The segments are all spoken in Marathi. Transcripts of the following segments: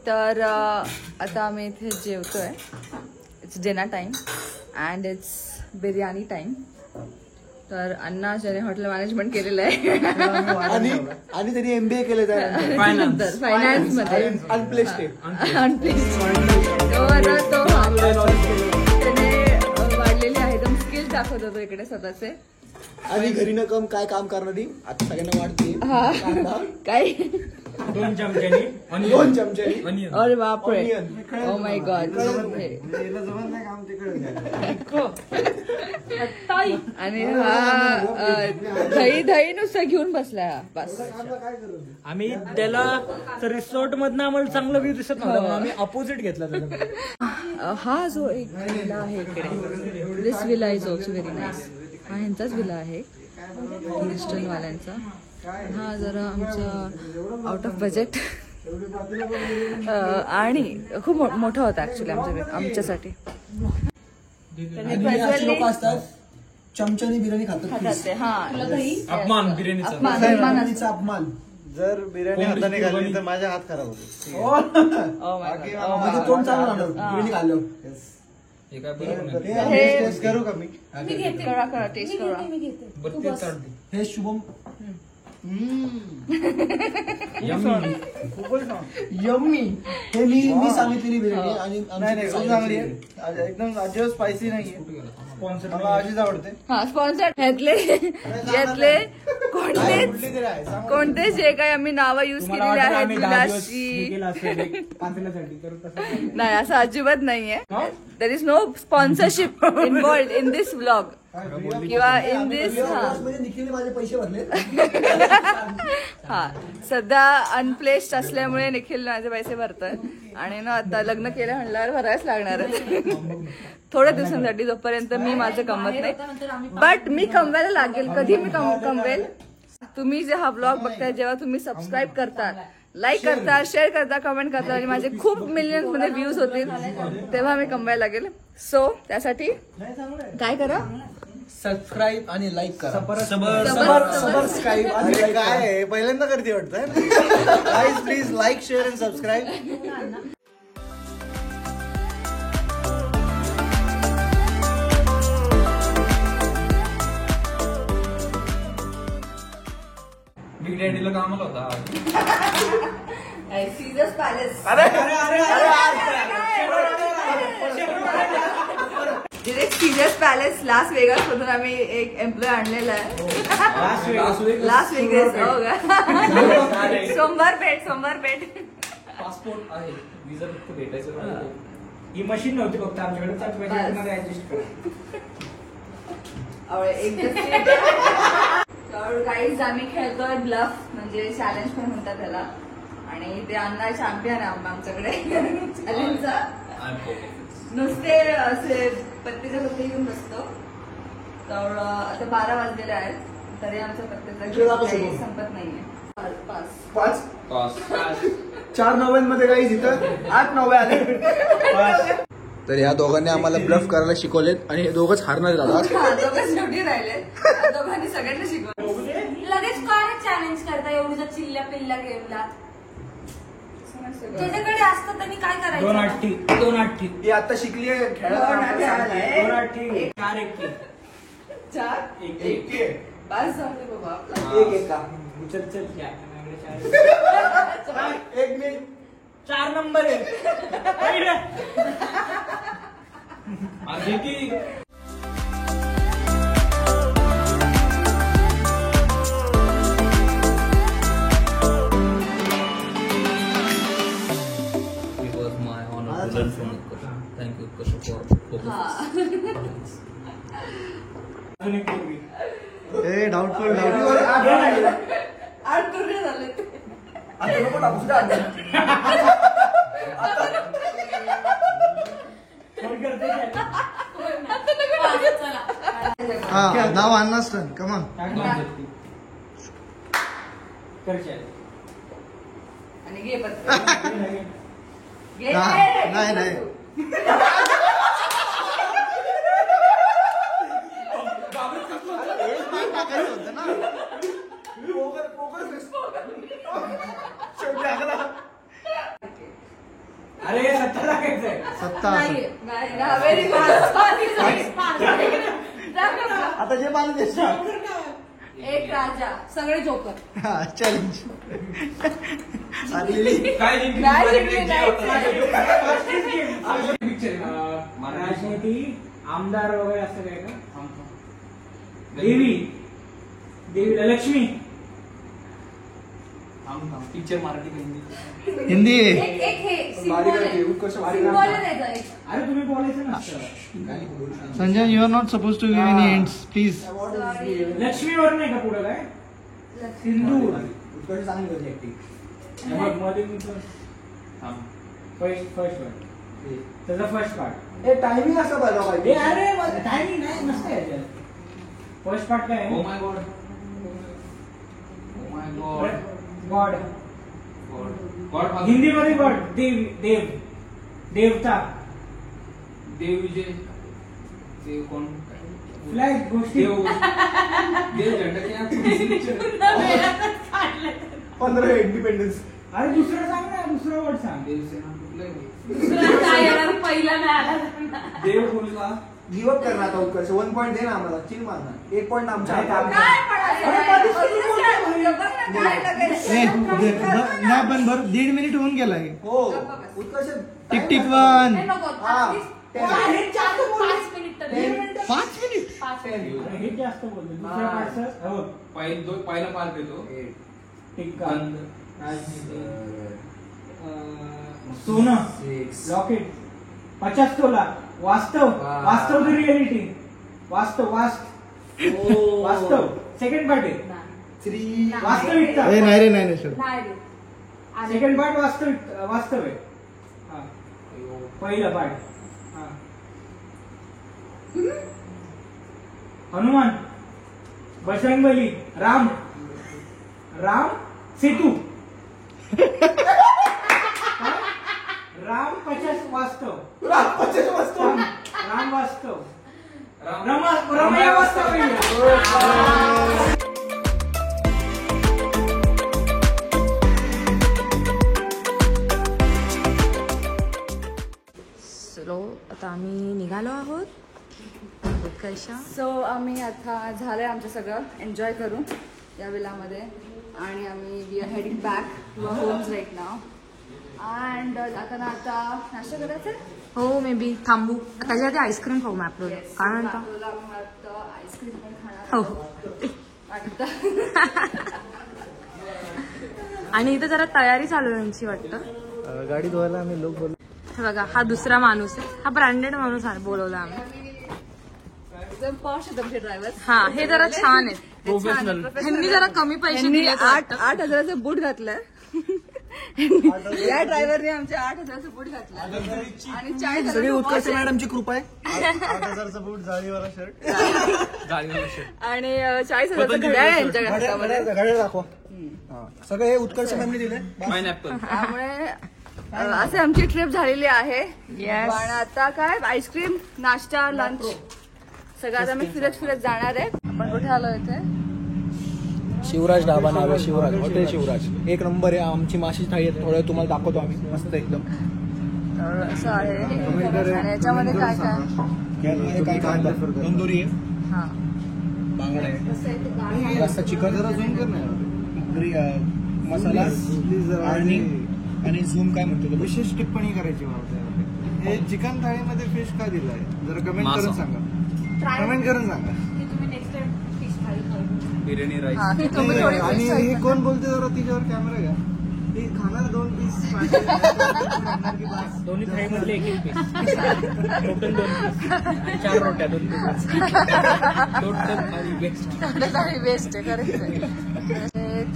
तर आता आम्ही इथे जेवतोय. It's dinner time and it's biryani time. तर अण्णा ज्याने हॉटेल मॅनेजमेंट केलेलं आहे आणि त्यांनी MBA केलं फायनान्स मध्ये अनप्लेस्ड त्याने वाढलेली आहे. एकदम स्किल्स दाखवत होतो इकडे स्वतःचे. आणि घरी न कम काय काम करणारी आता सगळ्यांना वाटते काय 2 चमच्यानी 2 चमच्यानी. अरे बापरे. Oh my God. आणि हा दही नुसतं घेऊन बसलाय बस. आम्ही त्याला रिसॉर्ट मधनं आम्हाला चांगला व्ह्यू दिसत नव्हता, आम्ही अपोजिट घेतला त्याला. हा जो एक विला आहे इकडे, this villa is also very nice. हा ह्यांचाच विला आहे हिल्स्टन वाल्यांचा. हा जरा आमचा आउट ऑफ बजेट आणि खूप मोठा होता ऍक्च्युली आमच्यासाठी. लोक असतात चमच्यानी बिर्याणी खातात. अपमान बिर्याणीचा अपमान. जर बिर्याणी हाताने खाल्ली तर माझा हात खराब होतो. म्हणजे तोंड चांगलं लागलं बिर्याणी खाल्लं. टेस्ट करू का मी? करा टेस्ट करा. हे शुभम यम्मी. हे मी सांगितलेली बिर्याणी आणि नाही चांगली आहे एकदम. अजिबात स्पायसी नाहीये. मला अशीच आवडते. हा स्पॉन्सर यातले कोणते जे काही आम्ही नावं युज केलेली आहेत विलासची नाही असं अजिबात नाहीये. There is no sponsorship involved in this vlog किंवा इन दिस. निखिलने माझे पैसे भरले. हा सध्या अनप्लेस्ड असल्यामुळे निखिल माझे पैसे भरतोय आणि ना आता लग्न केलं म्हणल्यावर भरायच लागणार आहे थोड्या दिवसांसाठी, जोपर्यंत मी माझं कमवत नाही. बट मी कमवायला लागेल. कधी मी कमवेल. तुम्ही जे हा ब्लॉग बघताय, जेव्हा तुम्ही सबस्क्राईब करता, लाईक करता, शेअर करता, कमेंट करता आणि माझे खूप मिलियन्स मध्ये व्ह्यूज होतील, तेव्हा मी कमवायला लागेल. सो त्यासाठी काय करा, सबस्क्राईब आणि लाईक करा. सबस्क्राईब काय आहे पहिल्यांदा करते वाटतं. Guys please like share and subscribe. Big डॅडीला कामाला होता. Caesars Palace. Direct Caesars Palace Las Vegas मधून आम्ही एक एम्प्लॉय आणलेला आहे. Las Vegas. हो का. सोमवार पेठ. पासपोर्ट आहे, विजा फक्त भेटायचं. ही मशीन नव्हती फक्त आमच्याकडे ऍडजस्ट गाईज आम्ही खेळतोय ब्लफ, म्हणजे चॅलेंज पण म्हणतात त्याला. आणि ते अण्णा चॅम्पियन आहे आमच्याकडे चॅलेंजचा. नुसते असे पत्तेचे पत्ते घेऊन बसतो. तर आता 12 वाजलेले आहेत तरी आमचा पत्तेचा संपत नाहीये. 4 नव्यांमध्ये काही इथं 8 नव्या आले. तर या दोघांनी आम्हाला ब्लफ करायला शिकवलेत आणि हे दोघंच हारणार दोघंच शेवटी राहिले. दोघांनी सगळ्यांना शिकवलं. लगेच काय चॅलेंज करता एवढी जर चिल्ल्या पिल्ल्या गेमला त्याच्याकडे असतं त्यांनी काय करायचं. 2 आठी ही आता शिकली आहे खेळायला. 2 आठी 4 1 बस झाले बाबा आपला. एक का चल एक मिनिट. 4 नंबर आहे. आधी की थँक यू डाऊटफुल आठ टुर्ने झाले. नाव आणणार कमान. आणि घे पत्र. नाही अरे 70 टाकायचंय. सत्ता नाही व्हेरी गुड. आता जे पाहिजे ते सांग. एक राजा सगळे जोकर. हा चॅलेंज काय राजनीती आमदार वगैरे असं काय का? देवी लक्ष्मी. पिक्चर मराठी हिंदी. एक हे symbol आहे. Symbol आहे त्याचा एक. अरे तुम्ही बोलायचं नसतं. Sanjay you are not suppose to give any hints please. लक्ष्मीवर नाही का पुढं काय? सिंदूर. उत्कर्ष चांगली होती ऍक्टिंग. मध्ये फर्स्ट पार्ट. त्याचा फर्स्ट पार्ट. हे टायमिंग असं बघा पाहिजे. अरे टायमिंग नाही नसतं याच्यात. फर्स्ट पार्ट काय? Oh my God. God. Hindi मध्ये गॉड. देवता. देव विजय. देव कोण? फ्लॅग गोष्टी. देव झंडा क्या? 15 इंडिपेंडन्स. अरे दुसरं सांग ना. दुसरं वर्ड सांग. देवसेना कुठलं? दुसरा काय येणार पहिला मिळाला. देव बोलला. गिव अप करणार आता उत्कर्ष. 1 पॉइंट दे ना आम्हाला. चिल मारणार. 1 पॉइंट आमच्या काय हातात. पडायचं? नाही पण बरं 1.5 मिनिट होऊन गेलाय. हो उत्कर्ष. Tick tick one. हे नको. हा. हे जास्त बोलले. 5 मिनिट तर. 5 मिनिट. 5 मिनिट. हे जास्त बोलले. दुसऱ्या पार्टचं पहिला पार्ट देतो. टिक्का. सोनं. लॉकेट. 50 तोला. वास्तव. वास्तव द रिअलिटी. वास्तव. सेकंड पार्ट आहे. वास्तविकता. नाही रे नाही सर. नाही रे. सेकंड पार्ट वास्तव आहे. हा. पहिला पार्ट. हा. हनुमान. बजरंगबली. राम सेतू. राम 50 वास्तव. राम वास्तव. रमया वास्तव. चलो आता आम्ही निघालो आहोत. उत्कर्षा. सो आम्ही आता झालंय आमचं सगळं एन्जॉय करून या विलामध्ये आणि आम्ही we are heading back to our homes right now. And जाताना आता नाश्ता करायचा आहे. हो मे बी थांबू. त्याच्या आधी आईस्क्रीम खाऊ मॅपलो. काय म्हणता? आईस्क्रीम पण खाणार हो. वाटतं. आणि इथं जरा तयारी चालू आहे यांची वाटतं. गाडी धुवायला आम्ही लोक बोललो. हे बघा हा दुसरा माणूस आहे. हा ब्रँडेड माणूस आहे. बोलवला आम्ही. पॉश तुमचे ड्रायव्हर. हा हे जरा छान आहे. ह्यांनी जरा कमी पैसे दिले. 8,000चं बूट घातलंय. या ड्रायव्हरने आमच्या 8,000चं बूट घातलं आणि 40,000 सगळी उत्कर्ष मॅडमची कृपा आहे. 8,000चा बूट, जाळीवाला शर्ट आणि 40,000चं घड्याळ आहे यांच्या हातामध्ये. घड्याळ दाखवा. सगळं हे उत्कर्ष मॅमने दिले. त्यामुळे असे आमची ट्रिप झालेली आहे. पण आता काय आईस्क्रीम नाश्ता लंच सगळं आता मी फिरत जाणार आहे. आपण कुठे आलो इथे? शिवराज ढाबा नाव आहे. शिवराज हॉटेल शिवराज. 1 नंबर आहे. आमची माशी थाळी आहे. थोडं तुम्हाला दाखवतो आम्ही. मस्त एकदम. तर असं आहे. आणि याच्यामध्ये काय काय तंदुरी आहे. हा बांगडा आहे. रस्सा चिकन जरा झूम कर ना. मसाला आणि झूम काय म्हणतो विशेष टिप्पणी करायची मला. हे चिकन थाळीमध्ये फिश का दिलाय जरा कमेंट करून सांगा. तुम्ही नेक्स्ट टाइम फिश थाळी खाऊ. बिर्याणी राईस. हा ती तुम्ही थोडी आणि fish हे खायची. कोण बोलते जरा तिच्यावर कॅमेरा घ्या. ती खाणार 2 पीस. दोन्ही थाळी मधले 1 पीस. Total 2 piece. 4 रोट्या 2 पीस. टोटल थाळी बेस्ट. थाळी बेस्ट आहे. करेक्ट आहे.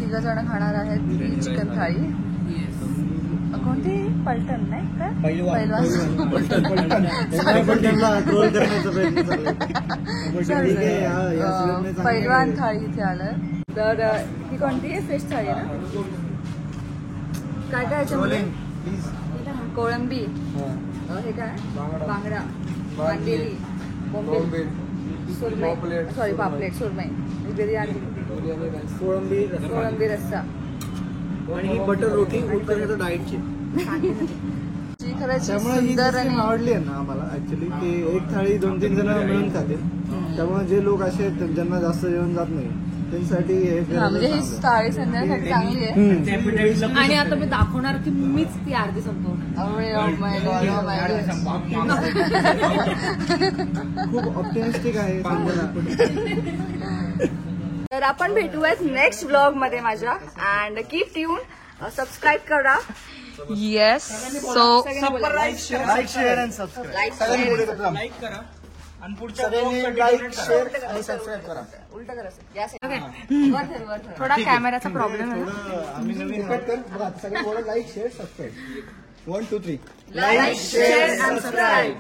3 जण खाणार आहेत चिकन थाळी. कोणती पलटण नाही का? पहिलवान ट्रोल करण्याचा प्रयत्न चालू. पहिलवान थाळी इथे आलं. तर ही कोणती आहे? फिश थाळी ना. काय काय याच्यामध्ये? कोळंबी. हे काय? बांगडा. मांदेली. बोंबील. सुरमई. सॉरी पापलेट. सुरमई. बिर्याणी. कोळंबी रस्सा. आणि ही बटर रोटी उत्कर्षाच्या डाएटची. खरंच त्यामुळे ही सुंदर सिस्टीम आणि आवडली आहे ना आम्हाला ऍक्च्युली की एक थाळी 2-3 जण मिळून खातील. त्यामुळे जे लोक असे आहेत ज्यांना जास्त जेवण जात नाही त्यांच्यासाठी हे हा, म्हणजे ही चांगलं. थाळी संध्याकाळी चांगली आहे. आणि आता मी दाखवणार की मीच ती अर्धी संपवणार. अरे, oh my God, oh my God. खूप ऑप्टिमिस्टिक आहे संजना. तर आपण भेटूयात नेक्स्ट ब्लॉग मध्ये माझ्या. अँड कीप ट्यून, सबस्क्राईब करा. Yes, so like share and subscribe. Like करा आणि पुढच्या सगळ्यांनी लाईक शेअर आणि सबस्क्राईब करा. उलट करा sir. या side. वर धर, वर धर. थोडा कॅमेराचा प्रॉब्लेम आहे. आम्ही नवीन सगळे बोला like share subscribe. 1 2 3 like share and subscribe.